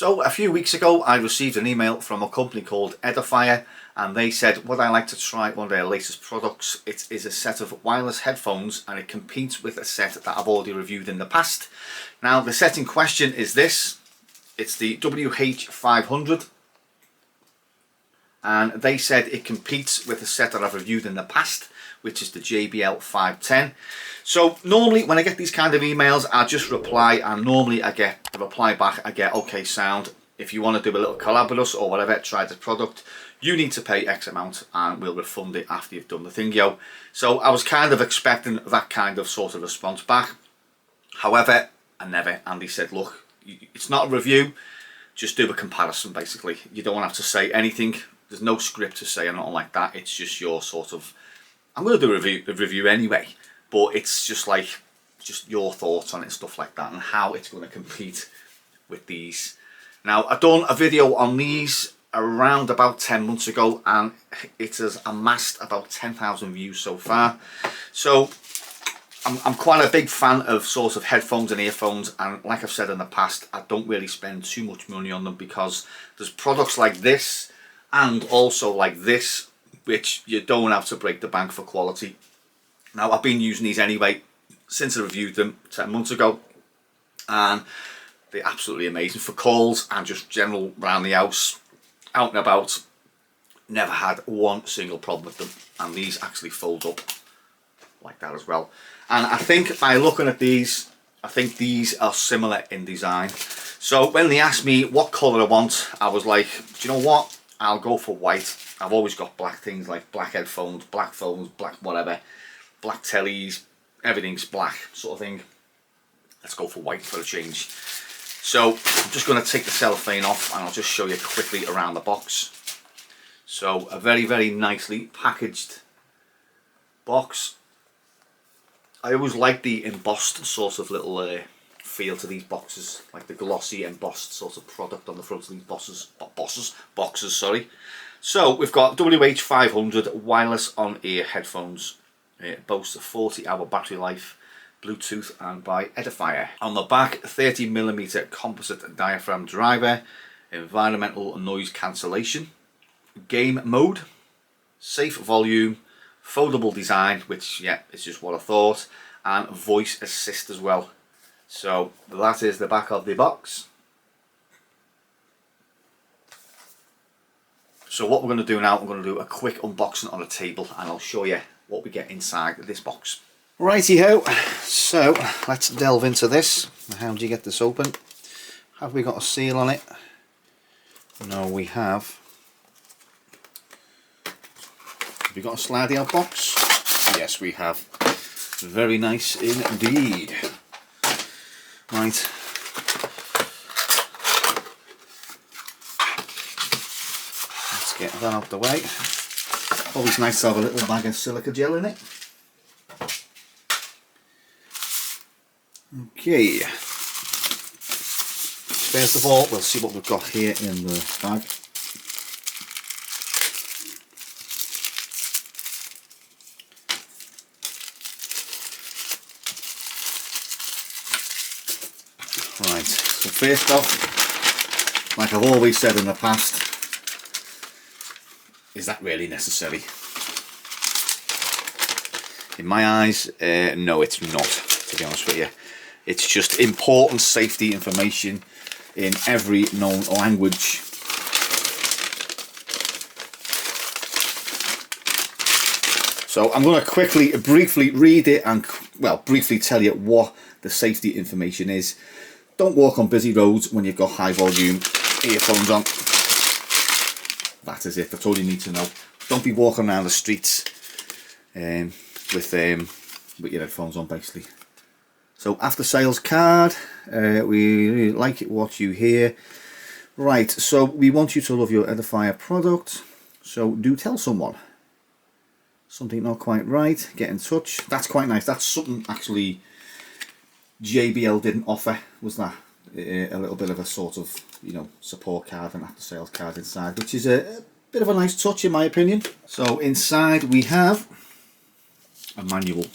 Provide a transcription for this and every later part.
So a few weeks ago I received an email from a company called Edifier, and they said, would I like to try one of their latest products? It is a set of wireless headphones and it competes with a set that I've already reviewed in the past. Now the set in question is this. It's the WH500, and they said it competes with a set that I've reviewed in the past, which is the JBL 510. So normally when I get these kind of emails, I just reply, and normally I get a reply back. I get, okay, sound, if you want to do a little collab with us or whatever, try the product, you need to pay X amount and we'll refund it after you've done the thing, yo. So I was kind of expecting that kind of sort of response back. However, I never. Andy said, look, it's not a review, just do a comparison basically. You don't have to say anything. There's no script to say or nothing like that. It's just your sort of, I'm going to do a review anyway, but it's just like, just your thoughts on it, stuff like that, and how it's going to compete with these. Now, I've done a video on these around about 10 months ago, and it has amassed about 10,000 views so far. So I'm quite a big fan of sort of headphones and earphones, and like I've said in the past, I don't really spend too much money on them because there's products like this and also like this which you don't have to break the bank for quality. Now I've been using these anyway since I reviewed them 10 months ago, and they're absolutely amazing for calls and just general around the house, out and about. Never had one single problem with them, and these actually fold up like that as well. And I think by looking at these, I think these are similar in design. So when they asked me what colour I want, I was like, do you know what, I'll go for white. I've always got black things, like black headphones, black phones, black whatever, black tellies, everything's black sort of thing. Let's go for white for a change. So I'm just going to take the cellophane off and I'll just show you quickly around the box. So a very, very nicely packaged box. I always like the embossed sort of little feel to these boxes, like the glossy embossed sort of product on the front of these boxes, sorry. So we've got WH500 wireless on-ear headphones. It boasts a 40-hour battery life, Bluetooth and by Edifier. On the back, 30mm composite diaphragm driver, environmental noise cancellation, game mode, safe volume, foldable design, which yeah, it's just what I thought, and voice assist as well. So that is the back of the box. So what we're going to do now, we're going to do a quick unboxing on a table, and I'll show you what we get inside this box. Righty ho, so let's delve into this. How do you get this open? Have we got a seal on it? No, we have. Have we got a slidey out box? Yes, we have. Very nice indeed. Right. Let's get that out the way. Always nice to have a little bag of silica gel in it. Okay. First of all, we'll see what we've got here in the bag. Right, so first off, like I've always said in the past, is that really necessary? In my eyes, no, it's not, to be honest with you. It's just important safety information in every known language. So I'm going to briefly read it and, well, briefly tell you what the safety information is. Don't walk on busy roads when you've got high volume earphones on. That is it, that's all you need to know. Don't be walking around the streets with your headphones on basically. So after sales card, we really like it what you hear. Right, so we want you to love your Edifier product. So do tell someone. Something not quite right, get in touch. That's quite nice. That's something actually JBL didn't offer, was that? A little bit of a sort of, you know, support card and after sales card inside, which is a bit of a nice touch in my opinion. So inside we have a manual.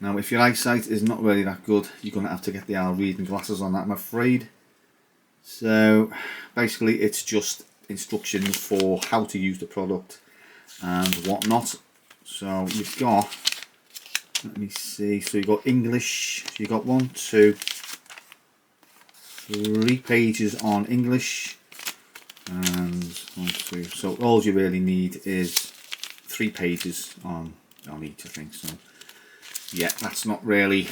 Now if your eyesight is not really that good, you're going to have to get the reading glasses on that, I'm afraid. So basically it's just instructions for how to use the product and whatnot. So you've got, let me see, so you've got English, so you've got 1, 2, 3 pages on English, and 1, 2, so all you really need is 3 pages on each, I think. So yeah, that's not really,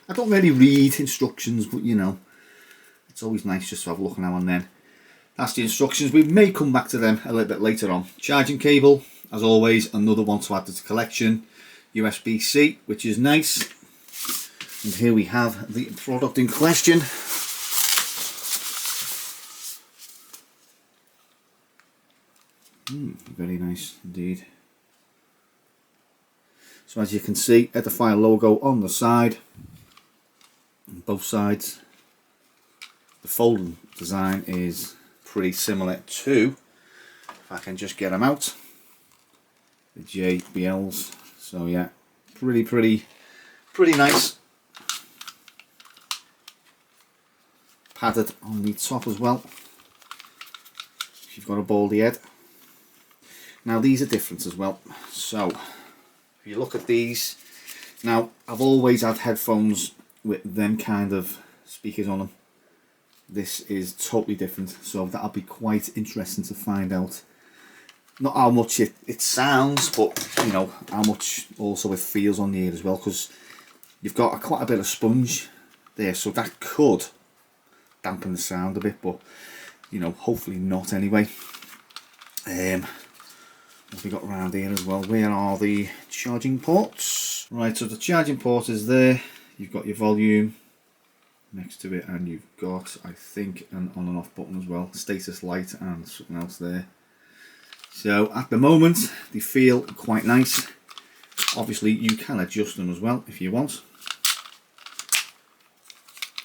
I don't really read instructions, but you know, it's always nice just to have a look now and then. That's the instructions. We may come back to them a little bit later on. Charging cable, as always, another one to add to the collection. USB-C, which is nice. And here we have the product in question. Very nice indeed. So as you can see, Edifier logo on the side, on both sides. The folding design is pretty similar to, if I can just get them out, the JBLs. So yeah, pretty nice. Padded on the top as well, if you've got a baldy head. Now these are different as well. So if you look at these, now I've always had headphones with them kind of speakers on them. This is totally different, so that'll be quite interesting to find out. Not how much it sounds, but you know, how much also it feels on the ear as well, because you've got quite a bit of sponge there, so that could dampen the sound a bit, but you know, hopefully not anyway. What have we got around here as well? Where are the charging ports? Right, so the charging port is there. You've got your volume next to it, and you've got, I think, an on and off button as well, status light and something else there. So at the moment they feel quite nice. Obviously you can adjust them as well if you want.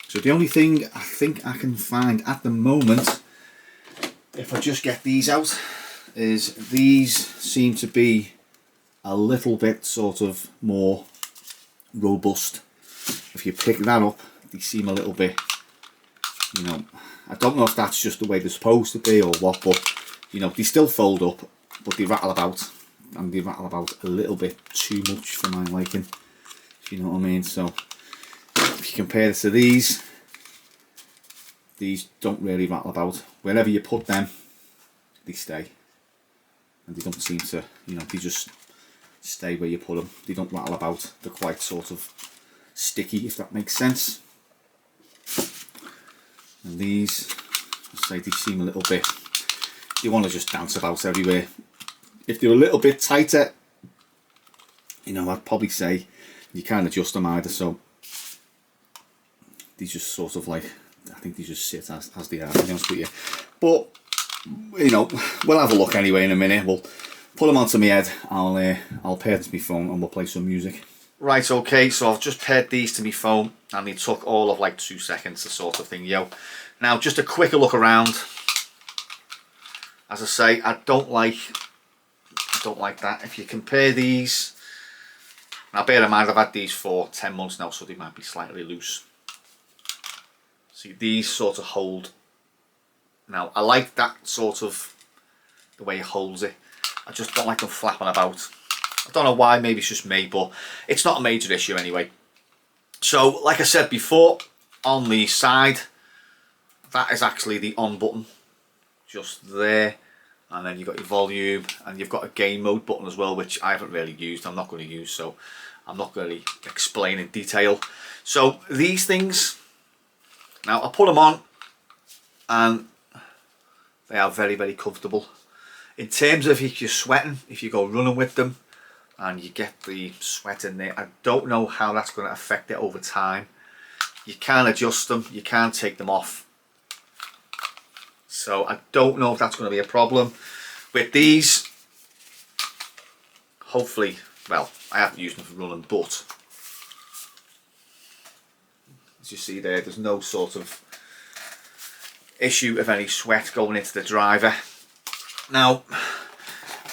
So the only thing I think I can find at the moment, if I just get these out, is these seem to be a little bit sort of more robust. If you pick that up, they seem a little bit, you know, I don't know if that's just the way they're supposed to be or what, but you know, they still fold up, but they rattle about, and they rattle about a little bit too much for my liking, if you know what I mean. So if you compare it to these don't really rattle about. Wherever you put them, they stay, and they don't seem to, you know, they just stay where you put them. They don't rattle about. They're quite sort of sticky, if that makes sense. And these, I say, they seem a little bit, you want to just dance about everywhere. If they're a little bit tighter, you know, I'd probably say you can't adjust them either, so they just sort of like, I think they just sit as they are, to be honest with you. But you know, we'll have a look anyway in a minute. We'll put them onto my head, I'll pair it to my phone and we'll play some music. Right, okay, so I've just paired these to my phone and it took all of like 2 seconds, the sort of thing, yo. Now just a quicker look around. As I say, I don't like that. If you compare these, now bear in mind I've had these for 10 months now, so they might be slightly loose. See, these sort of hold. Now I like that sort of, the way it holds it. I just don't like them flapping about. I don't know why, maybe it's just me, but it's not a major issue anyway. So like I said before, on the side, that is actually the on button, just there. And then you've got your volume, and you've got a game mode button as well, which I haven't really used, I'm not going to use, so I'm not going to explain in detail. So these things, now I put them on and they are very, very comfortable. In terms of if you're sweating, if you go running with them and you get the sweat in there, I don't know how that's going to affect it over time. You can adjust them, you can take them off. So I don't know if that's going to be a problem. With these, hopefully, well, I haven't used them for running, but as you see there, there's no sort of issue of any sweat going into the driver. Now,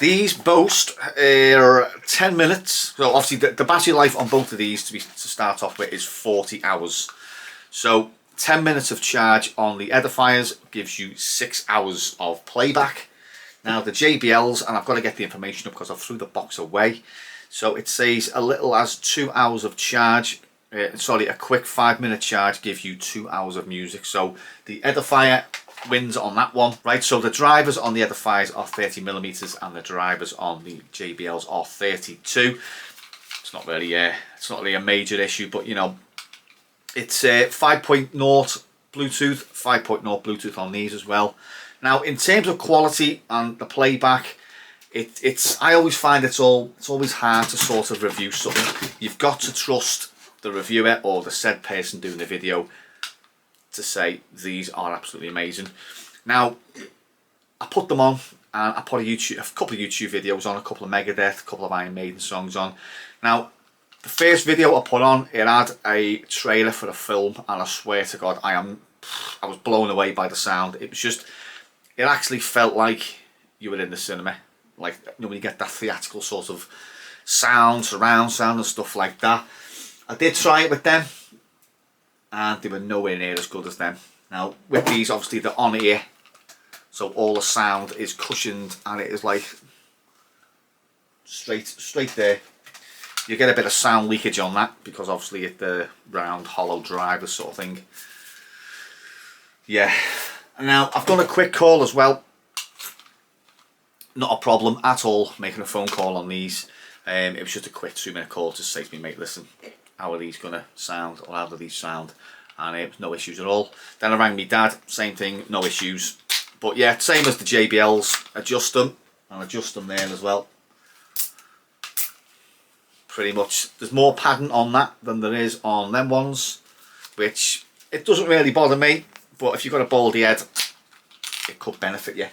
These boast 10 minutes. So obviously the battery life on both of these to start off with is 40 hours. So 10 minutes of charge on the Edifiers gives you 6 hours of playback. Now the JBLs, and I've got to get the information up because I threw the box away. So it says a little as 2 hours of charge. Sorry, a quick 5-minute charge gives you 2 hours of music. So the Edifier wins on that one, right? So the drivers on the Edifiers are 30mm and the drivers on the JBLs are 32. It's not really a major issue, but you know, it's 5.0 Bluetooth, 5.0 Bluetooth on these as well. Now in terms of quality and the playback, I always find it's always hard to sort of review something. You've got to trust the reviewer or the said person doing the video to say these are absolutely amazing. Now I put them on and I put a couple of YouTube videos on, a couple of Megadeth, a couple of Iron Maiden songs on. Now the first video I put on, it had a trailer for a film, and I swear to God I was blown away by the sound. It actually felt like you were in the cinema, like, you know, when you get that theatrical sort of sound, surround sound and stuff like that. I did try it with them and they were nowhere near as good as them. Now with these, obviously they're on ear, so all the sound is cushioned and it is like straight there. You get a bit of sound leakage on that because obviously it's the round hollow driver sort of thing. Yeah. Now I've done a quick call as well. Not a problem at all making a phone call on these. It was just a quick 2-minute call to say to me, mate, listen, how are these gonna sound, or how do these sound? And it was no issues at all. Then I rang me dad, same thing, no issues. But yeah, same as the JBLs, adjust them there as well. Pretty much, there's more padding on that than there is on them ones, which it doesn't really bother me, but if you've got a baldy head, it could benefit you.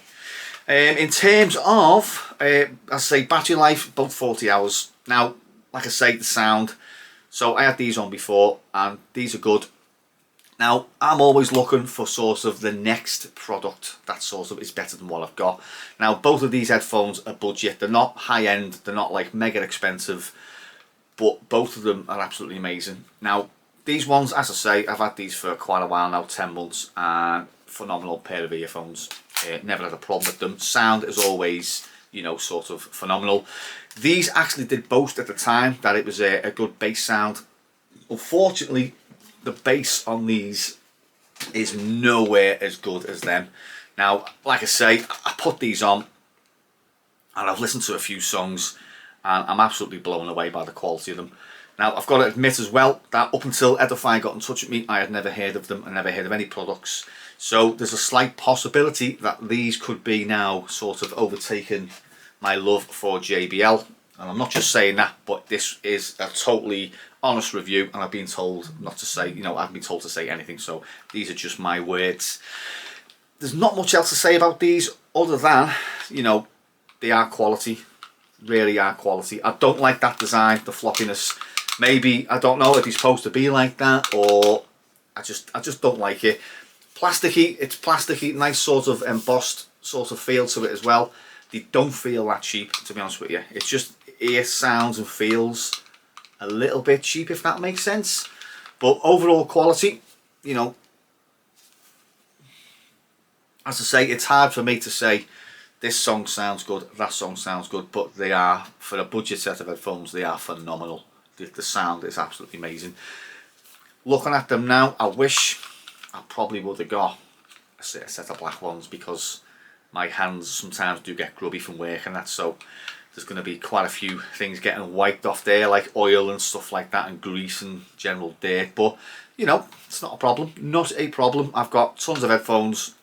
In terms of, I say battery life, about 40 hours. Now, like I say, the sound. So I had these on before, and these are good. Now, I'm always looking for sort of the next product that sort of is better than what I've got. Now, both of these headphones are budget. They're not high end. They're not like mega expensive. But both of them are absolutely amazing. Now, these ones, as I say, I've had these for quite a while now, 10 months, and phenomenal pair of earphones. Never had a problem with them. Sound is always, you know, sort of phenomenal. These actually did boast at the time that it was a good bass sound. Unfortunately, the bass on these is nowhere as good as them. Now, like I say, I put these on and I've listened to a few songs and I'm absolutely blown away by the quality of them. Now, I've got to admit as well that up until Edifier got in touch with me, I had never heard of them and never heard of any products. So there's a slight possibility that these could be now sort of overtaking my love for JBL. And I'm not just saying that, but this is a totally honest review and I've been told not to say, you know, I haven't been told to say anything, so these are just my words. There's not much else to say about these other than, you know, they are quality. Really are quality. I don't like that design, the floppiness. Maybe, I don't know if it's supposed to be like that, or I just don't like it. Plasticky, it's plasticky, nice sort of embossed sort of feel to it as well. They don't feel that cheap, to be honest with you. It's just ear sounds and feels a little bit cheap, if that makes sense. But overall quality, you know, as I say, it's hard for me to say this song sounds good, that song sounds good, but they are, for a budget set of headphones, they are phenomenal. The sound is absolutely amazing. Looking at them now, I wish I probably would have got a set of black ones because my hands sometimes do get grubby from work and that, so there's going to be quite a few things getting wiped off there, like oil and stuff like that, and grease and general dirt, but you know, it's not a problem. Not a problem. I've got tons of headphones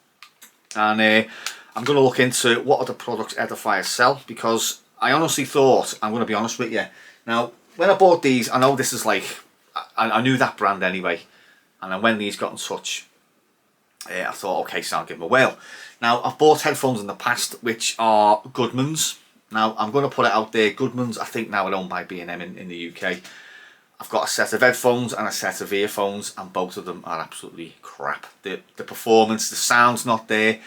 and I'm going to look into what other products Edifier sell, because I honestly thought, I'm going to be honest with you, now when I bought these, I know this is like, I knew that brand anyway, and then when these got in touch, I thought, okay, so I'll give them a whirl. Now, I've bought headphones in the past which are Goodman's. Now, I'm going to put it out there, Goodman's I think now are owned by B&M in the UK. I've got a set of headphones and a set of earphones, and both of them are absolutely crap. The performance, the sound's not there.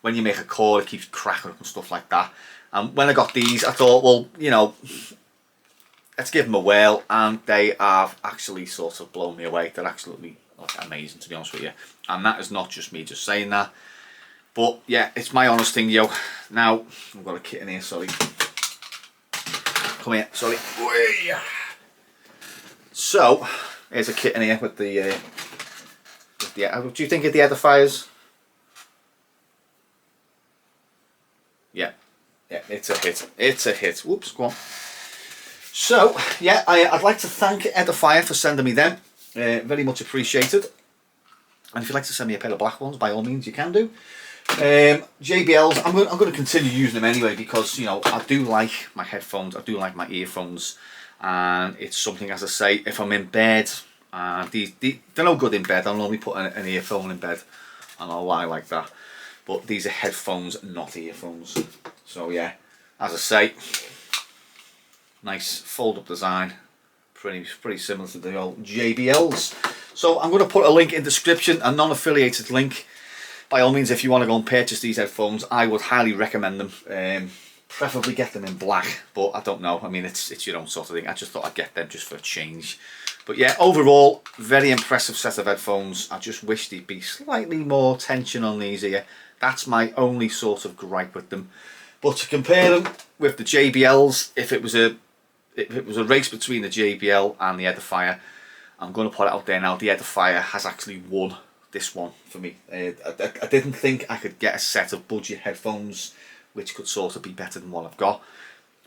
When you make a call, it keeps cracking up and stuff like that. And when I got these, I thought, well, you know, let's give them a whirl, and they have actually sort of blown me away. They're absolutely amazing, to be honest with you. And that is not just me just saying that. But yeah, it's my honest thing, yo. Now, I've got a kit in here, sorry. Come here, sorry. So, here's a kit in here with the what do you think of the Edifiers? Yeah, it's a hit. It's a hit. Whoops, go on. So, yeah, I'd like to thank Edifier for sending me them. Very much appreciated. And if you'd like to send me a pair of black ones, by all means, you can do. JBLs, I'm going to continue using them anyway, because, you know, I do like my headphones, I do like my earphones, and it's something, as I say, if I'm in bed, they're no good in bed. I'll normally put an earphone in bed, and I'll lie like that. But these are headphones, not earphones. So yeah, as I say, nice fold-up design, pretty similar to the old JBLs. So I'm going to put a link in the description, a non-affiliated link. By all means, if you want to go and purchase these headphones, I would highly recommend them. Preferably get them in black, but I don't know. I mean, it's your own sort of thing. I just thought I'd get them just for a change. But yeah, overall, very impressive set of headphones. I just wish there'd be slightly more tension on these here. That's my only sort of gripe with them. But to compare them with the JBLs, if it was a race between the JBL and the Edifier, I'm going to put it out there now, the Edifier has actually won this one for me. I didn't think I could get a set of budget headphones which could sort of be better than what I've got.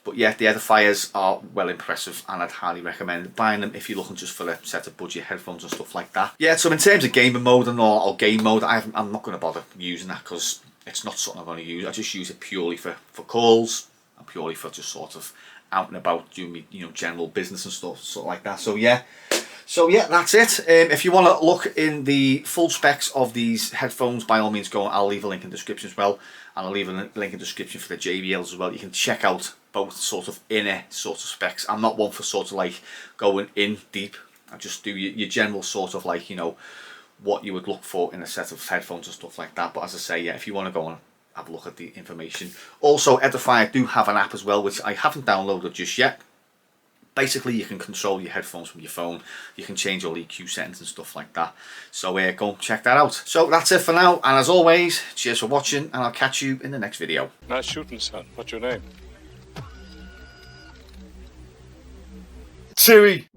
But yeah, the Edifiers are well impressive, and I'd highly recommend buying them if you're looking just for a set of budget headphones and stuff like that. Yeah, so in terms of gaming mode and all, or game mode, I'm not going to bother using that because it's not something I'm going to use. I just use it purely for calls and purely for just sort of out and about doing me, you know, general business and stuff, sort of like that. So yeah, that's it. If you want to look in the full specs of these headphones, by all means go. I'll leave a link in the description as well, and I'll leave a link in the description for the JBLs as well. You can check out both sort of inner sort of specs. I'm not one for sort of like going in deep. I just do your general sort of like, you know, what you would look for in a set of headphones and stuff like that. But as I say, yeah, if you want to go and have a look at the information. Also, Edifier do have an app as well, which I haven't downloaded just yet. Basically, you can control your headphones from your phone. You can change all EQ settings and stuff like that. So go check that out. So that's it for now. And as always, cheers for watching, and I'll catch you in the next video. Nice shooting, son. What's your name? Cheery.